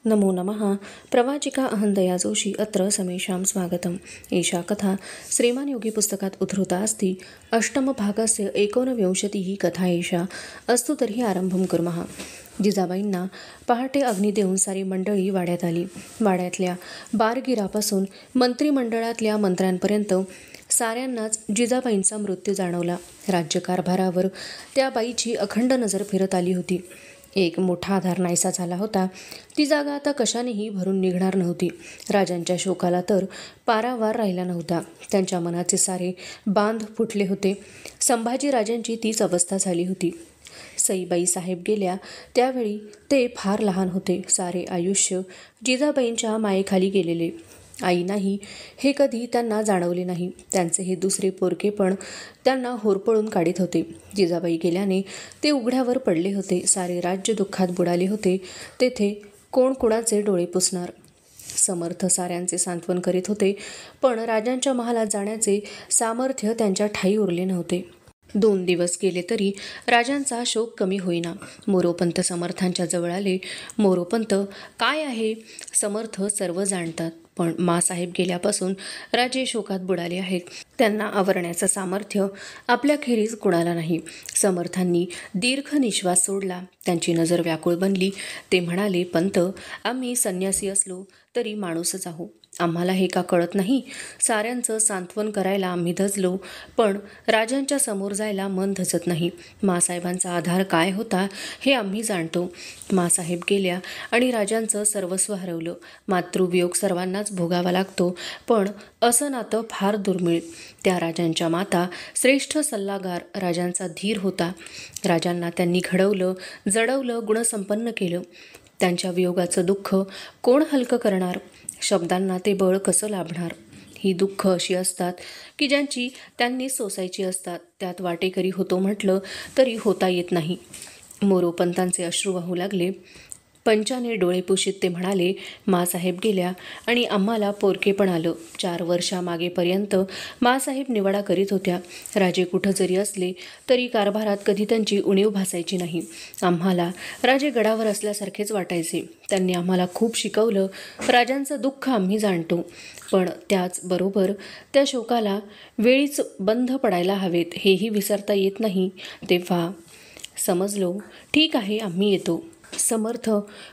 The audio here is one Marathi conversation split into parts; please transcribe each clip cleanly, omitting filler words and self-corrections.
नमो नमः। प्रवाचिका अहंदया जोशी अत्र समेषां स्वागतम्। एषा कथा श्रीमान योगी पुस्तकात् उद्धृता अस्ति। अष्टमभागस्य 19विंशतिः कथा एषा। अस्तु तर्हि आरंभं कुर्मः। जिजाबाईंना पहाटे अग्नी देऊन सारी मंडळी वाड्यात आली. वाड्यातल्या बारगिरापासून मंत्रिमंडळातल्या मंत्र्यांपर्यंत साऱ्यांनाच जिजाबाईंचा मृत्यू जाणवला. राज्यकारभारावर त्या बाईची अखंड नजर फिरत आली होती. एक मोठा आधार नाहीसा झाला होता. ती जागा आता कशानेही भरून निघणार नव्हती. राजांच्या शोकाला तर पारावार राहिला नव्हता. त्यांच्या मनाचे सारे बांध फुटले होते. संभाजी राजांची तीच अवस्था झाली होती. सईबाई साहेब गेल्या त्यावेळी ते फार लहान होते. सारे आयुष्य जिजाबाईंच्या मायेखाली गेलेले. आई नाही हे कधी त्यांना जाणवले नाही. त्यांचे हे दुसरे पोरके पण त्यांना होरपळून काढीत होते. जिजाबाई गेल्याने ते उघड्यावर पडले होते. सारे राज्य दुःखात बुडाले होते. तेथे कोण कुणाचे डोळे पुसणार. समर्थ साऱ्यांचे सांत्वन करीत होते, पण राजांच्या महालात जाण्याचे सामर्थ्य त्यांच्या ठायी उरले नव्हते. 2 दिवस गेले तरी राजांचा शोक कमी होईना. मोरोपंत समर्थांच्या जवळ आले. मोरोपंत काय आहे समर्थ सर्व जाणतात, पण मासाहेब गेल्यापासून राजे शोकात बुडाले आहेत. त्यांना आवरण्याचं सामर्थ्य आपल्याखेरीज कुणाला नाही. समर्थांनी दीर्घ निश्वास सोडला. त्यांची नजर व्याकुळ बनली. ते म्हणाले, पंत, आम्ही संन्यासी असलो तरी माणूसच आहो. आम्हाला हे का कळत नाही? साऱ्यांचं सांत्वन करायला आम्ही धजलो, पण राजांच्या समोर जायला मन धजत नाही. मासाहेबांचा आधार काय होता हे आम्ही जाणतो. मासाहेब गेल्या आणि राजांचं सर्वस्व हरवलं. मातृवियोग सर्वांनाच भोगावा लागतो, पण असं नातं फार दुर्मिळ. त्या राजांच्या माता श्रेष्ठ सल्लागार, राजांचा धीर होता. राजांना त्यांनी घडवलं, जडवलं, गुणसंपन्न केलं. त्यांच्या वियोगाचं दुःख कोण हलकं करणार? शब्दांना ते बळ कसं लाभणार? ही दुःख अशी असतात की ज्यांची त्यांनी सोसायची असतात. त्यात वाटेकरी होतो म्हटलं तरी होता येत नाही. मोरोपंतांचे अश्रू वाहू लागले. पंचाने डोळे पुशीत ते म्हणाले, मासाहेब गेल्या आणि आम्हाला पोरकेपण आलं. 4 वर्षामागेपर्यंत मासाहेब निवाडा करीत होत्या. राजे कुठं जरी असले तरी कारभारात कधी त्यांची उणीव भासायची नाही. आम्हाला राजे गडावर असल्यासारखेच वाटायचे. त्यांनी आम्हाला खूप शिकवलं. राजांचं दुःख आम्ही जाणतो, पण त्याचबरोबर त्या शोकाला वेळीच बंध पडायला हवेत हेही विसरता येत नाही. तेव्हा समजलो, ठीक आहे, आम्ही येतो. समर्थ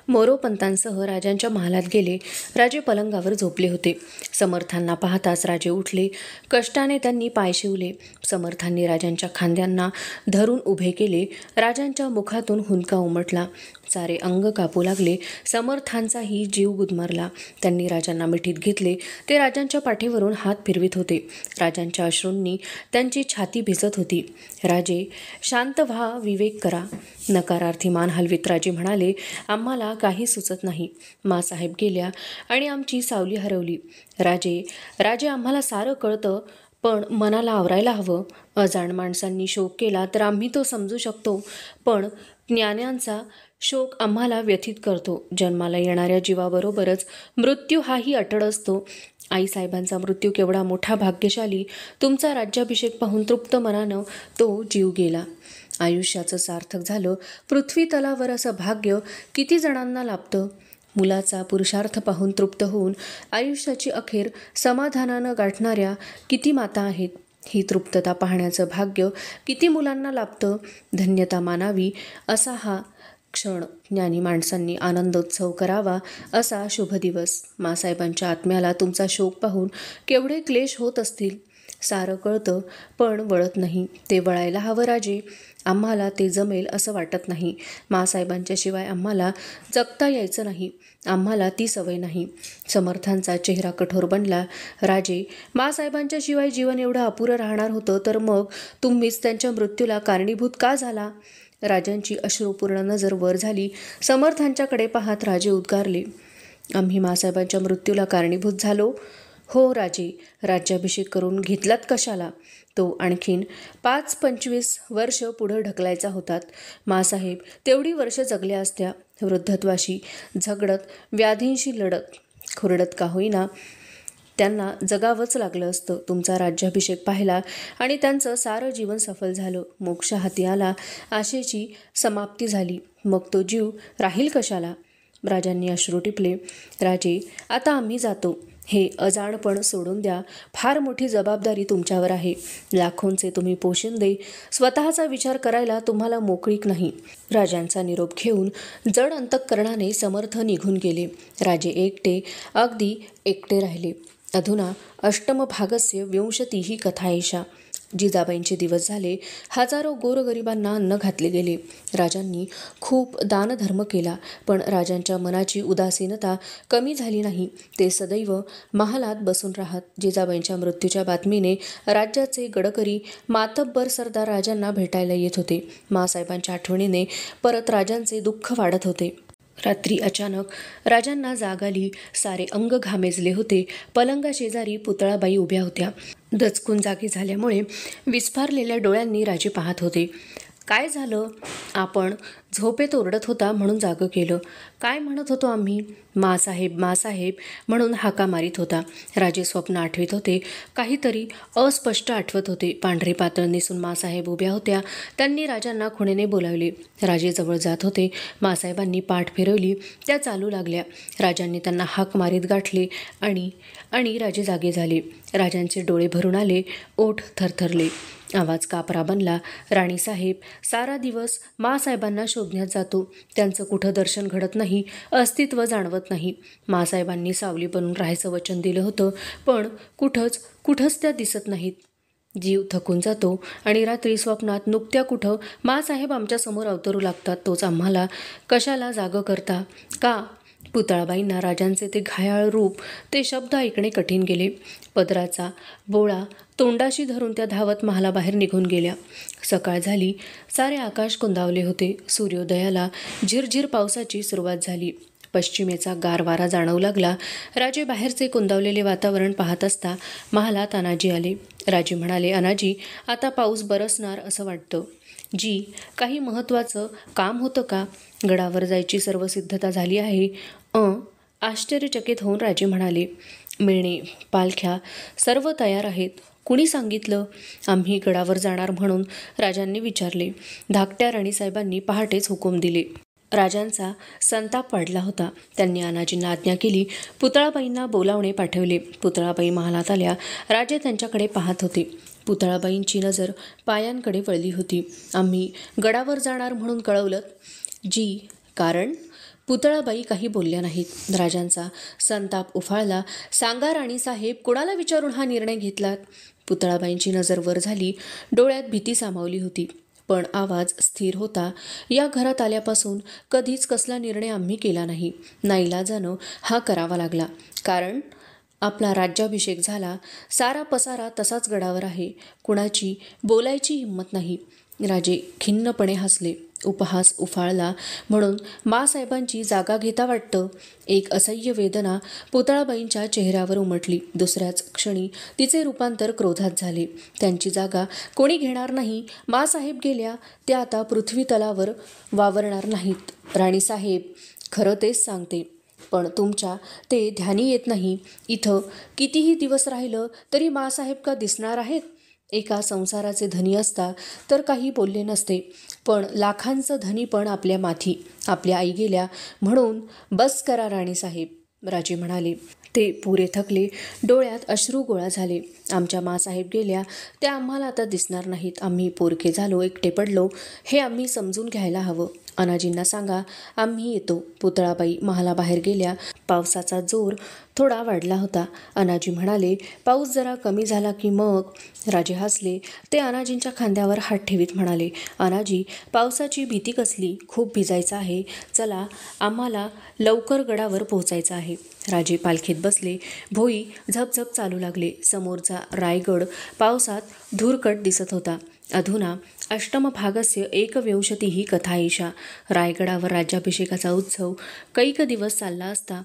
मोरोपंतांसह राजांच्या महालात गेले. राजे पलंगावर झोपले होते. समर्थांना पाहताच राजे उठले. कष्टाने त्यांनी पाय शिवले. समर्थांनी राजांच्या खांद्यांना धरून उभे केले. राजांच्या मुखातून हुंदका उमटला. सारे अंग कापू लागले. समर्थांचाही जीव गुदमरला. त्यांनी राजांना मिठीत घेतले. ते राजांच्या पाठीवरून हात फिरवित होते. राजांच्या अश्रूंनी त्यांची छाती भिजत होती. राजे, शांत व्हा, विवेक करा. नकारार्थी मान हलवीत राजे म्हणाले, आम्हाला काही सुचत नाही. मासाहेब गेल्या आणि आमची सावली हरवली. राजे, आम्हाला सारं कळतं, पण मनाला आवरायला हवं. अजाण माणसांनी शोक केला तर आम्ही तो समजू शकतो, पण ज्ञान्यांचा शोक आम्हाला व्यथित करतो. जन्माला येणाऱ्या जीवाबरोबरच मृत्यू हाही अटळ असतो. आईसाहेबांचा मृत्यू केवढा मोठा भाग्यशाली. तुमचा राज्याभिषेक पाहून तृप्त मनानं तो जीव गेला. आयुष्याचं सार्थक झालं. पृथ्वी तलावर असं भाग्य किती जणांना लाभतं? मुलाचा पुरुषार्थ पाहून तृप्त होऊन आयुष्याची अखेर समाधानानं गाठणाऱ्या किती माता आहेत? ही तृप्तता पाहण्याचं भाग्य किती मुलांना लाभतं? धन्यता मानावी असा हा क्षण. ज्ञानी माणसांनी आनंदोत्सव करावा असा शुभ दिवस. मासाहेबांच्या आत्म्याला तुमचा शोक पाहून केवढे क्लेश होत असतील. सारं कळतं, पण वळत नाही. ते वळायला हवं राजे. आम्हाला ते जमेल असं वाटत नाही. मासाहेबांच्या शिवाय आम्हाला जगता यायचं नाही. आम्हाला ती सवय नाही. समर्थांचा चेहरा कठोर बनला. राजे, मासाहेबांच्या शिवाय जीवन एवढं अपुरं राहणार होतं, तर मग तुम्हीच त्यांच्या मृत्यूला कारणीभूत का झाला? राजांची अश्रुपूर्ण नजर वर झाली. समर्थांच्याकडे पाहत राजे उद्गारले, आम्ही मासाहेबांच्या मृत्यूला कारणीभूत झालो? हो राजे, राज्याभिषेक करून घेतलात कशाला? तो आणखीन 5-25 वर्ष पुढं ढकलायचा होतात. मासाहेब तेवढी वर्ष जगल्या असत्या. वृद्धत्वाशी झगडत, व्याधींशी लढत, खुरडत का होईना त्यांना जगावंच लागलं असतं. तुमचा राज्याभिषेक पाहिला आणि त्यांचं सारं जीवन सफल झालं. मोक्ष हाती आला, आशेची समाप्ती झाली. मग तो जीव राहील कशाला? राजांनी अश्रू टिपले. राजे, आता आम्ही जातो. हे अजाणपण सोडून द्या. फार मोठी जबाबदारी तुमच्यावर आहे. लाखोंचे तुम्ही पोशिंदे, स्वतःचा विचार करायला तुम्हाला मोकळीक नाही. राजांचा निरोप घेऊन जड अंतःकरणाने समर्थ निघून गेले. राजे अगदी एकटे राहिले. अधुना अष्टमभागस्य विंशतिः कथा एषा. जिजाबाईंचे दिवस झाले. हजारो गोरगरिबांना अन्न घातले गेले. राजांनी खूप दानधर्म केला, पण राजांच्या मनाची उदासीनता कमी झाली नाही. ते सदैव महालात बसून राहत. जिजाबाईंच्या मृत्यूच्या बातमीने राज्याचे गडकरी, मातब्बर सरदार राजांना भेटायला येत होते. माँसाहेबांच्या आठवणीने परत राजांचे दुःख वाढत होते. रात्री अचानक राजांना जाग आली. सारे अंग घामेजले होते. पलंगाशेजारी पुतळाबाई उभ्या होत्या. दचकून जागी झाल्यामुळे विस्फारलेल्या डोळ्यांनी राजे पाहत होते. काय झालं? आपण झोपेत ओरडत होता म्हणून जागं केलं. काय म्हणत होतो आम्ही? माँसाहेब माँसाहेब म्हणून हाका मारित होता. राजे स्वप्न आठवित होते. काहीतरी अस्पष्ट आठवत होते. पांढरे पातळ नेसून माँसाहेब उभ्या होत्या. त्यांनी राजांना खुणेने बोलावले. राजे जवळ जात होते. माँसाहेबांनी पाठ फिरवली. त्या चालू लागल्या. राजांनी त्यांना हाक मारीत गाठले आणि राजे जागे झाले. राजांचे डोळे भरून आले. ओठ थरथरले. आवाज कापरा बनला. राणीसाहेब सारा दिवस माँसाहेबांना शोधण्यात जातो. त्यांचं कुठं दर्शन घडत नाही, अस्तित्व जाणवत नाही. माँसाहेबांनी सावली बनून राहायचं वचन दिलं होतं, पण कुठंच त्या दिसत नाहीत. जीव थकून जातो आणि रात्री स्वप्नात नुकत्या कुठं माँसाहेब आमच्यासमोर अवतरू लागतात. तोच आम्हाला कशाला जागं करता का? पुतळाबाईंना राजांचे ते घायाळ रूप, ते शब्द ऐकणे कठीण गेले. पदराचा बोळा तोंडाशी धरून त्या धावत महालाबाहेर निघून गेल्या. सकाळ झाली. सारे आकाश कुंदावले होते. सूर्योदयाला झिरझिर पावसाची सुरुवात झाली. पश्चिमेचा गार वारा जाणवू लागला. राजे बाहेरचे कुंदावलेले वातावरण पाहत असता महालात अनाजी आले. राजे म्हणाले, अनाजी, आता पाऊस बरसणार असं वाटतं. जी, काही महत्त्वाचं काम होतं का? गडावर जायची सर्व सिद्धता झाली आहे. आश्चर्यचकित होऊन राजे म्हणाले, मिळणे, पालख्या सर्व तयार आहेत. कुणी सांगितलं? आम्ही गडावर जाणार म्हणून राजांनी विचारले. धाकट्या राणीसाहेबांनी पहाटेच हुकूम दिले. राजांचा संताप वाढला होता. त्यांनी अनाजींना आज्ञा केली. पुतळाबाईंना बोलावणे पाठवले. पुतळाबाई महालात आल्या. राजे त्यांच्याकडे पाहत होते. पुतळाबाईंची नजर पायांकडे वळली होती. आम्ही गडावर जाणार म्हणून कळवलं. जी, कारण? पुतळाबाई काही बोलल्या नाहीत. राजांचा संताप उफाळला. सांगा राणीसाहेब, कुणाला विचारून हा निर्णय घेतलात? पुतळाबाईंची नजर वर झाली. डोळ्यात भीती सामावली होती, पण आवाज स्थिर होता. या घरात आल्यापासून कधीच कसला निर्णय आम्ही केला नाही. नाईलाजानं हा करावा लागला. कारण आपला राज्याभिषेक झाला. सारा पसारा तसाच गडावर आहे. कुणाची बोलायची हिंमत नाही. राजे खिन्नपणे हसले. उपहास उफाळला म्हणून माँसाहेबांची जागा घेता वाटतं. एक असह्य वेदना पुतळाबाईंच्या चेहऱ्यावर उमटली. दुसऱ्याच क्षणी तिचे रूपांतर क्रोधात झाले. त्यांची जागा कोणी घेणार नाही. माँसाहेब गेल्या. त्या आता पृथ्वी तलावर वावरणार नाहीत. राणीसाहेब, खरं तेच सांगते, पण तुमच्या ते ध्यानी येत नाही. इथं कितीही दिवस राहिलं तरी माँसाहेब का दिसणार आहेत? एका संसाराचे धनी असता तर काही बोलले नसते, पण लाखांचं धनी पण आपल्या माथी. आपल्या आई गेल्या म्हणून बस करा राणीसाहेब, राजे म्हणाले. ते पुरे थकले. डोळ्यात अश्रू गोळा झाले. आमच्या माँसाहेब गेल्या. त्या आम्हाला आता दिसणार नाहीत. आम्ही पोरके झालो, एकटे पडलो, हे आम्ही समजून घ्यायला हवं. अनाजींना सांगा, आम्ही येतो. पुतळाबाई महालाबाहेर गेल्या. पावसाचा जोर थोडा वाढला होता. अनाजी म्हणाले, पाऊस जरा कमी झाला की मग. राजे हसले. ते अनाजींच्या खांद्यावर हात ठेवीत म्हणाले, अनाजी, पावसाची भीती कसली? खूप भिजायचं आहे. चला, आम्हाला लवकर गडावर पोहोचायचं आहे. राजे पालखीत बसले. भोई झपझप चालू लागले. समोरचा रायगड पावसात धुरकट दिसत होता. अधुना अष्टमभागस्य एकविंशतिः कथा एषा. रायगडावर राज्याभिषेकाचा उत्सव कैक दिवस चालला असता,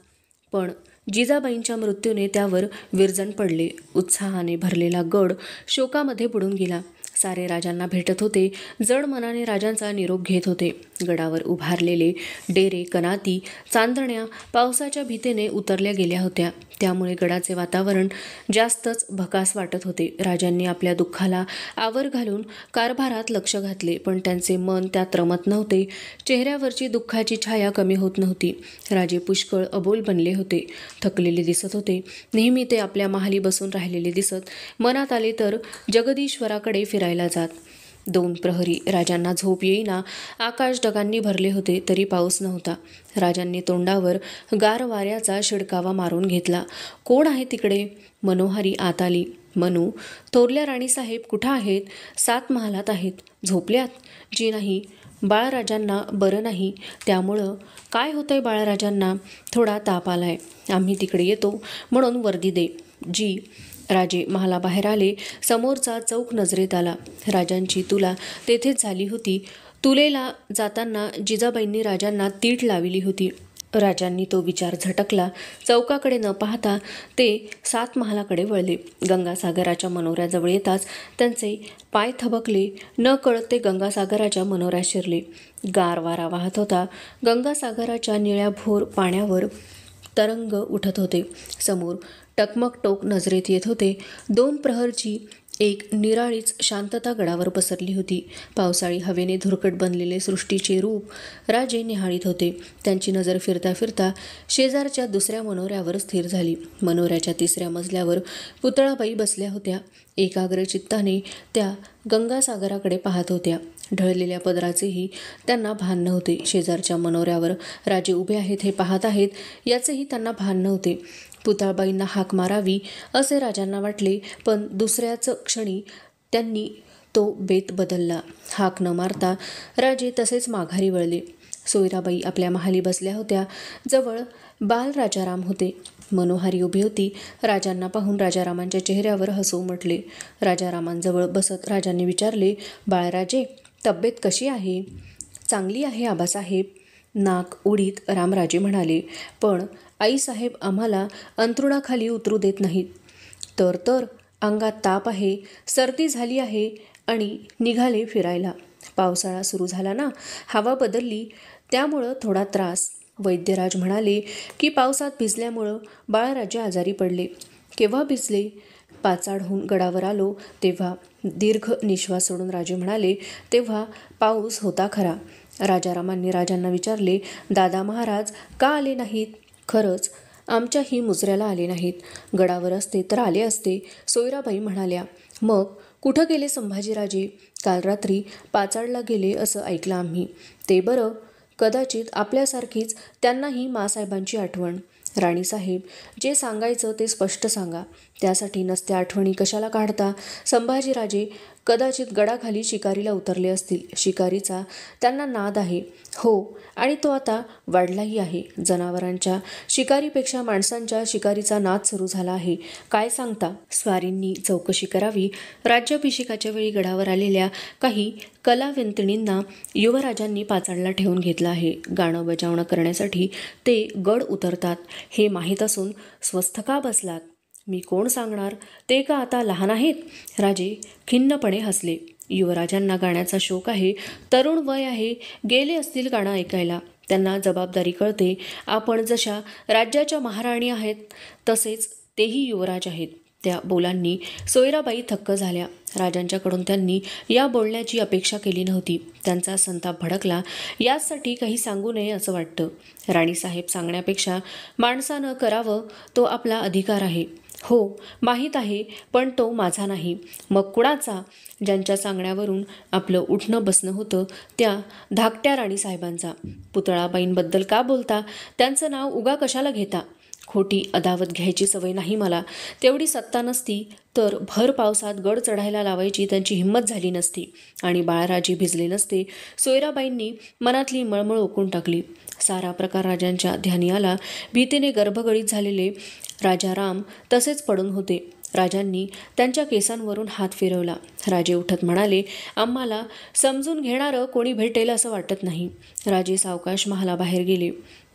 पण जिजाबाईंच्या मृत्यूने त्यावर विरजण पडले. उत्साहाने भरलेला गड शोकामध्ये बुडून गेला. सारे राजांना भेटत होते. जड मनाने राजांचा निरोप घेत होते. गडावर उभारलेले डेरे, कनाती, चांदण्या पावसाच्या भीतीने उतरल्या गेल्या होत्या. त्यामुळे गडाचे वातावरण जास्तच भकास वाटत होते. राजांनी आपल्या दुःखाला आवर घालून कारभारात लक्ष घातले, पण त्यांचे मन त्यात रमत नव्हते. चेहऱ्यावरची दुःखाची छाया कमी होत नव्हती. राजे पुष्कळ अबोल बनले होते, थकलेले दिसत होते. नेहमी ते आपल्या महाली बसून राहिलेले दिसत. मनात आले तर जगदीश्वराकडे फिरायला जात. 2 प्रहरी राजांना झोप येईना. आकाश ढगांनी भरले होते, तरी पाऊस नव्हता. राजांनी तोंडावर गार वाऱ्याचा शिडकावा मारून घेतला. कोण आहे तिकडे? मनोहारी आत आली. मनू, थोरल्या राणीसाहेब कुठं आहेत? 7 महालात आहेत. झोपल्यात? जी नाही, बाळराजांना बरं नाही, त्यामुळं. काय होतंय बाळराजांना? थोडा ताप आलाय. आम्ही तिकडे येतो म्हणून वर्दी दे. जी. राजे महालाबाहेर आले. समोरचा चौक नजरेत आला. राजांची तुला तेथेच झाली होती. तुलेला जाताना जिजाबाईंनी राजांना तीट लाविली होती. राजांनी तो विचार झटकला. चौकाकडे न पाहता ते 7 महालाकडे वळले. गंगासागराच्या मनोऱ्याजवळ येताच त्यांचे पाय थबकले. न कळत ते गंगासागराच्या मनोऱ्यात शिरले. गार वारा वाहत होता. गंगासागराच्या निळ्याभोर पाण्यावर तरंग उठत होते. समोर टकमक टोक नजरेत येत होते. 2 प्रहरची एक निराळीच शांतता गडावर पसरली होती. पावसाळी हवेने धुरकट बनलेले सृष्टीचे रूप राजे निहाळीत होते. त्यांची नजर फिरता फिरता शेजारच्या दुसऱ्या मनोऱ्यावर स्थिर झाली. मनोऱ्याच्या 3ऱ्या मजल्यावर पुतळाबाई बसल्या होत्या. एकाग्र चित्ताने त्या गंगासागराकडे पाहत होत्या. ढळलेल्या पदराचेही त्यांना भान नव्हते. शेजारच्या मनोऱ्यावर राजे उभे आहेत हे पाहत आहेत याचेही त्यांना भान नव्हते. पुतळाबाईंना हाक मारावी असे राजांना वाटले, पण दुसऱ्याच क्षणी त्यांनी तो बेत बदलला. हाक न मारता राजे तसेच माघारी वळले. सोयराबाई आपल्या महाली बसल्या होत्या. जवळ बाल राजाराम होते. मनोहारी उभी होती. राजांना पाहून राजारामांच्या चेहऱ्यावर हसू उमटले. राजारामांजवळ बसत राजांनी विचारले, बाळराजे, तब्येत कशी आहे? चांगली आहे आबासाहेब. नाक उडीत रामराजे म्हणाले, पण आईसाहेब आम्हाला अंथरुणाखाली उतरू देत नाहीत. तर अंगात ताप आहे, सर्दी झाली आहे आणि निघाले फिरायला. पावसाळा सुरू झाला ना, हवा बदलली, त्यामुळं थोडा त्रास. वैद्यराज म्हणाले की पावसात भिजल्यामुळं बाळराजे आजारी पडले. केव्हा भिजले? पाचाडहून गडावर आलो तेव्हा. दीर्घ निश्वास सोडून राजे म्हणाले, तेव्हा पाऊस होता खरा. राजारामांनी राजांना विचारले, दादा महाराज का आले नाहीत? खरंच आमच्याही मुजऱ्याला आले नाहीत. गडावर असते तर आले असते, सोयराबाई म्हणाल्या. मग कुठं गेले संभाजीराजे? काल रात्री पाचाडला गेले असं ऐकलं आम्ही. ते बरं, कदाचित आपल्यासारखीच त्यांनाही मासाहेबांची आठवण. राणीसाहेब, जे सांगायचं ते स्पष्ट सांगा. त्यासाठी नसत्या आठवणी कशाला काढता? संभाजीराजे कदाचित गडाखाली शिकारीला उतरले असतील. शिकारीचा त्यांना नाद आहे. हो, आणि तो आता वाढलाही आहे. जनावरांच्या शिकारीपेक्षा माणसांच्या शिकारीचा नाद सुरू झाला आहे. काय सांगता? स्वारींनी चौकशी करावी. राज्याभिषेकाच्या वेळी गडावर आलेल्या काही कलावंतिणींना युवराजांनी पाचाडला ठेवून घेतलं आहे. गाणं बजावणं करण्यासाठी ते गड उतरतात हे माहीत असून स्वस्थ का बसलात? मी कोण सांगणार? ते का आता लहान आहेत? राजे खिन्नपणे हसले. युवराजांना गाण्याचा शौक आहे. तरुण वय आहे. गेले असतील गाणं ऐकायला. त्यांना जबाबदारी कळते. आपण जशा राज्याच्या महाराणी आहेत तसेच तेही युवराज आहेत. त्या बोलांनी सोयराबाई थक्क झाल्या. राजांच्याकडून त्यांनी या बोलण्याची अपेक्षा केली नव्हती. त्यांचा संताप भडकला. याचसाठी काही सांगू नये असं वाटतं. राणीसाहेब सांगण्यापेक्षा माणसानं करावं तो आपला अधिकार आहे. हो, माहीत आहे, पण तो माझा नाही. मग कुणाचा? ज्यांच्या सांगण्यावरून आपलं उठणं बसणं होतं त्या धाकट्या राणीसाहेबांचा. पुतळाबाईंबद्दल का बोलता? त्यांचं नाव उगा कशाला घेता? खोटी अदावत घ्यायची सवय नाही मला. तेवढी सत्ता नसती तर भर पावसात गड चढायला लावायची त्यांची हिंमत झाली नसती आणि बाळराजे भिजले नसते. सोयराबाईंनी मनातली मळमळ ओकून टाकली. सारा प्रकार राजांच्या ध्यानी आला. भीतीने गर्भगळीत झालेले राजाराम तसेच पडून होते. राजांनी त्यांच्या केसांवरून हात फिरवला. राजे उठत म्हणाले, आम्हाला समजून घेणारं कोणी भेटेल असं वाटत नाही. राजे सावकाश महालाबाहेर गेले.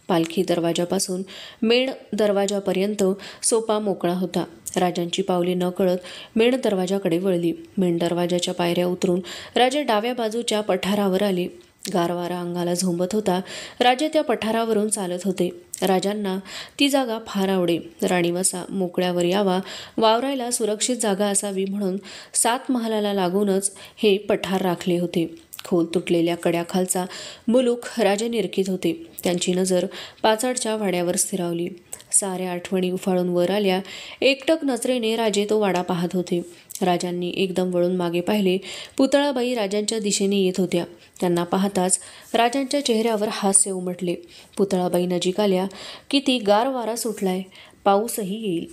पालखी दरवाजापासून मेण दरवाजापर्यंत सोपा मोकळा होता. राजांची पावले न कळत मेण दरवाजाकडे वळली. मेण दरवाजाच्या पायऱ्या उतरून राजे डाव्या बाजूच्या पठारावर आले. गारवारा अंगाला झोंबत होता. राजे त्या पठारावरून चालत होते. राजांना ती जागा फार आवडे. राणीवसा मोकळ्यावर यावा, वावरायला सुरक्षित जागा असावी म्हणून 7 महालाला लागूनच हे पठार राखले होते. खोल तुटलेल्या कड्याखालचा मुलूक राजे निरखीत होते. त्यांची नजर पाचाडच्या वाड्यावर स्थिरावली. साऱ्या आठवणी उफाळून वर आल्या. एकटक नजरेने राजे तो वाडा पाहत होते. राजांनी एकदम वळून मागे पाहिले. पुतळाबाई राजांच्या दिशेने येत होत्या. त्यांना पाहताच राजांच्या चेहऱ्यावर हास्य उमटले. पुतळाबाई नजीक आल्या. किती गार वारा सुटलाय, पाऊसही येईल.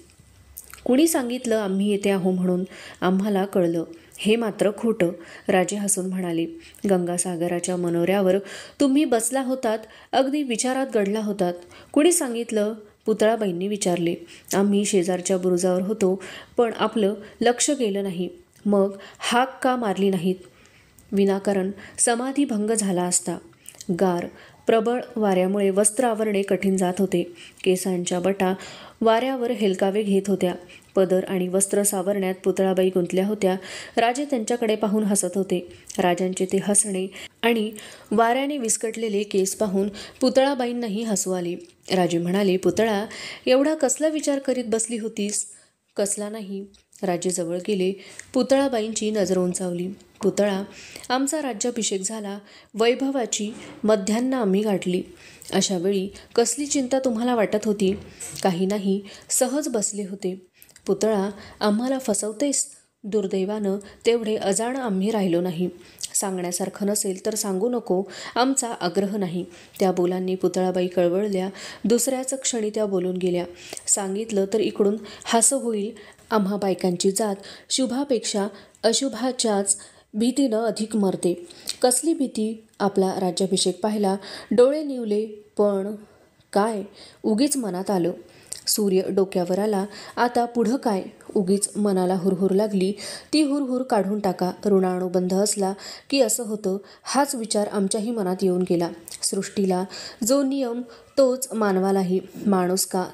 कुणी सांगितलं आम्ही येते आहो म्हणून? आम्हाला कळलं. हे मात्र खोटं, राजे हसून म्हणाले. गंगासागराच्या मनोऱ्यावर तुम्ही बसला होतात, अगदी विचारात गडला होतात. कुणी सांगितलं? पुतळाबाईंनी विचारले. आम्ही शेजारच्या बुरुजावर होतो, पण आपलं लक्ष गेलं नाही. मग हाक का मारली नाहीत? विनाकारण समाधीभंग झाला असता. गार प्रबळ वाऱ्यामुळे वस्त्र आवरणे कठीण जात होते. केसांच्या बटा वाऱ्यावर हेलकावे घेत होत्या. पदर आणि वस्त्र सावरण्यात पुतळाबाई गुंतल्या होत्या. राजे त्यांच्याकडे पाहून हसत होते. राजांचे ते हसणे आणि वाऱ्याने विस्कटलेले केस पाहून पुतळाबाईंनाही हसू आले. राजे म्हणाले, पुतळा, एवढा कसला विचार करीत बसली होतीस? कसला नाही. राजे जवळ गेले. पुतळाबाईंची नजर उंचावली. पुतळा, आमचा राज्याभिषेक झाला. वैभवाची मध्यान्ह आम्ही गाठली. अशा वेळी कसली चिंता तुम्हाला वाटत होती? काही नाही, सहज बसले होते. पुतळा, आम्हाला फसवतेस? दुर्दैवानं तेवढे अजाण आम्ही राहिलो नाही. सांगण्यासारखं नसेल तर सांगू नको, आमचा आग्रह नाही. त्या बोलांनी पुतळाबाई कळवळल्या. दुसऱ्याच क्षणी त्या बोलून गेल्या. सांगितलं तर इकडून हासं होईल. आम्हा बायकांची जात शुभापेक्षा अशुभाच्याच भीतीनं अधिक मरते. कसली भीती? आपला राज्याभिषेक पाहिला, डोळे निवले, पण काय? उगीच मनात आलं. सूर्य डोक्यावर आला. आता पुढं काय? उगीच मनाला हुरहुर लागली. ती हुरहुर काढून टाका. ऋणानुबंध असला की असं होतं. हाच विचार आमच्याही मनात येऊन गेला. सृष्टीला जो नियम तोच मानवालाही. माणूस का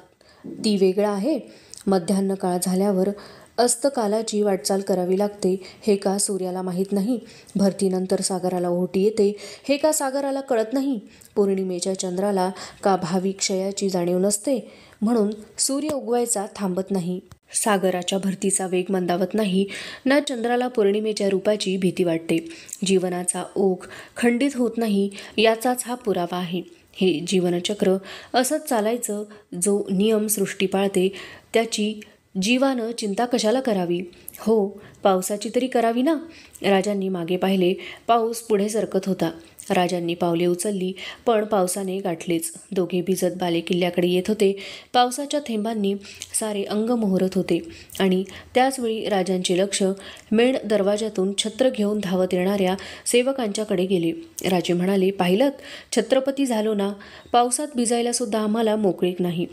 ती वेगळा आहे? मध्यान्ह काळ झाल्यावर अस्तकालाची वाटचाल करावी लागते, हे का सूर्याला माहीत नाही? भरतीनंतर सागराला ओहोटी येते, हे का सागराला कळत नाही? पौर्णिमेच्या चंद्राला का भावी क्षयाची जाणीव नसते, म्हणून सूर्य उगवायचा थांबत नाही? सागराच्या भरतीचा वेग मंदावत नाही, ना चंद्राला पौर्णिमेच्या रूपाची भीती वाटते. जीवनाचा ओघ खंडित होत नाही, याचाच हा पुरावा आहे. हे जीवनचक्र असंच चालायचं. जो नियम सृष्टी पाळते त्याची जीवानं चिंता कशाला करावी? हो, पावसाची तरी करावी ना. राजांनी मागे पाहिले. पाऊस पुढे सरकत होता. राजांनी पावले उचलली, पण पावसाने गाठलेच. दोघे भिजत बालेकिल्ल्याकडे येत होते. पावसाच्या थेंबांनी सारे अंग मोहरत होते आणि त्याचवेळी राजांचे लक्ष मेण दरवाजातून छत्र घेऊन धावत येणाऱ्या सेवकांच्याकडे गेले. राजे म्हणाले, पाहिलंत, छत्रपती झालो ना. पावसात भिजायला सुद्धा आम्हाला मोकळीक नाही.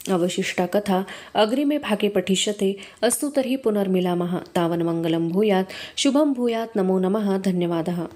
अवशिष्टा कथा अग्रिमे भागे पठिष्यते. अस्तु तर्हि पुनर्मिलामः. तावन् मंगलं भूयात्, शुभं भूयात्. नमो नमः. धन्यवादः.